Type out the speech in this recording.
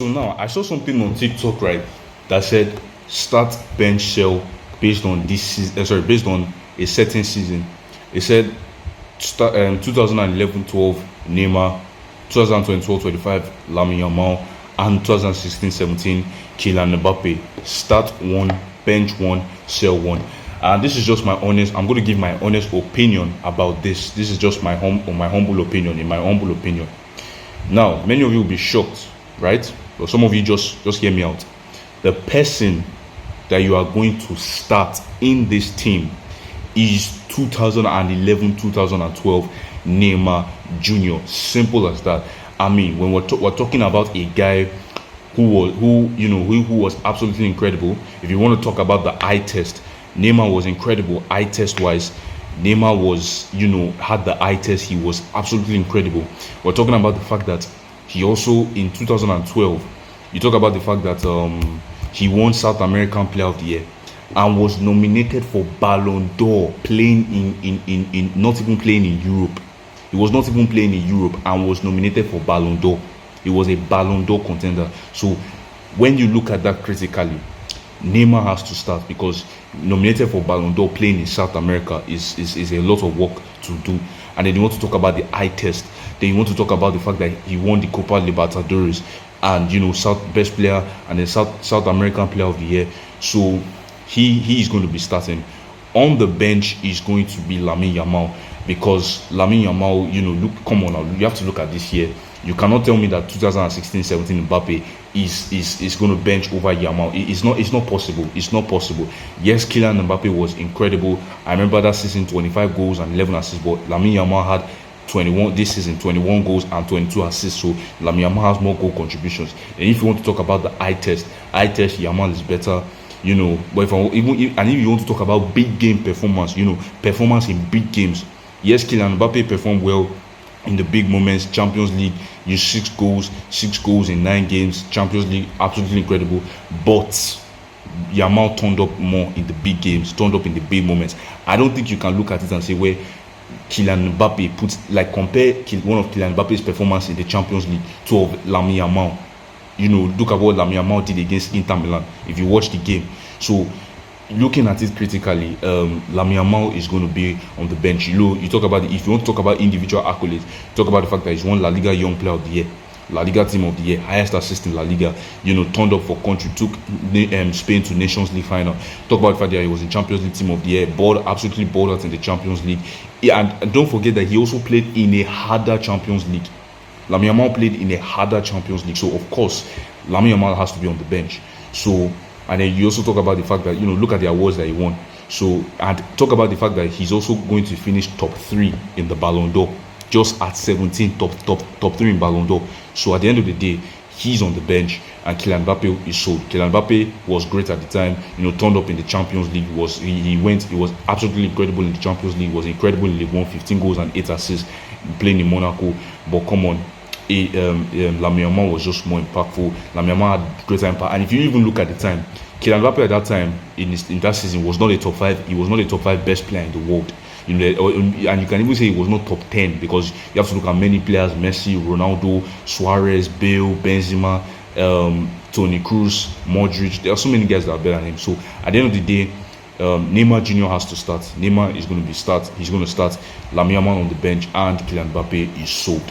So now I saw something on TikTok, right, that said start bench sell based on this season, based on a certain season. It said start 2011-12 Neymar, 2012-25 Lamine Yamal, and 2016-17 Kylian Mbappe. Start one, bench one, sell one. And this is just my honest. I'm going to give my honest opinion about this. This is just my humble opinion. In my humble opinion. Now, many of you will be shocked, right? But some of you just hear me out. The person that you are going to start in this team is 2011-2012 Neymar Jr. Simple as that. I mean, when we're talking about a guy who was absolutely incredible. If you want to talk about the eye test, Neymar was incredible eye test wise. Neymar was, had the eye test. He was absolutely incredible. We're talking about the fact that he also in 2012, you talk about the fact that he won South American Player of the Year and was nominated for Ballon d'Or, playing in not even playing in Europe. He was not even playing in Europe and was nominated for Ballon d'Or. He was a Ballon d'Or contender. So when you look at that critically, Neymar has to start because nominated for Ballon d'Or playing in South America is a lot of work to do. And then you want to talk about the eye test. Then you want to talk about the fact that he won the Copa Libertadores and South best player and then South American Player of the Year. So he is going to be starting. On the bench is going to be Lamine Yamal because Lamine Yamal, come on now, you have to look at this year. You cannot tell me that 2016-17 Mbappe is going to bench over Yamal. It's not possible. It's not possible. Yes, Kylian Mbappe was incredible. I remember that season, 25 goals and 11 assists, but Lamine Yamal had 21 this season, 21 goals and 22 assists. So Lamine Yamal has more goal contributions. And if you want to talk about the eye test, Yamal is better. But if you want to talk about big game performance, performance in big games, yes, Kylian Mbappe performed well in the big moments. Champions League, you 6 goals in 9 games. Champions League, absolutely incredible. But Yamal turned up more in the big games, turned up in the big moments. I don't think you can look at it and say where Kylian Mbappe compare one of Kylian Mbappe's performance in the Champions League to of Lamine Yamal. Look at what Lamine Yamal did against Inter Milan if you watch the game. So looking at it critically, Lamine Yamal is going to be on the bench. You talk about if you want to talk about individual accolades, talk about the fact that he's won La Liga Young Player of the Year, La Liga Team of the Year, highest assist in La Liga. Turned up for country, took Spain to Nations League final. Talk about the fact that he was in Champions League Team of the Year, absolutely balled out in the Champions League. And don't forget that he also played in a harder Champions League. Lamine Yamal played in a harder Champions League, so of course Lamine Yamal has to be on the bench. So, and then you also talk about the fact that look at the awards that he won. So, and talk about the fact that he's also going to finish top 3 in the Ballon d'Or, just at 17, top 3 in Ballon d'Or. So at the end of the day, he's on the bench, and Kylian Mbappe is sold. Kylian Mbappe was great at the time. Turned up in the Champions League. He was absolutely incredible in the Champions League. Was incredible in League One, 15 goals and 8 assists, playing in Monaco. But come on. Lamine Yamal was just more impactful. Lamine Yamal had greater impact, and if you even look at the time, Kylian Mbappe at that time in that season was not a top 5. He was not a top 5 best player in the world. And you can even say he was not top 10 because you have to look at many players: Messi, Ronaldo, Suarez, Bale, Benzema, Toni Kroos, Modric. There are so many guys that are better than him. So at the end of the day, Neymar Jr. has to start. Neymar is going to start. He's going to start. Lamine Yamal on the bench, and Kylian Mbappe is sold.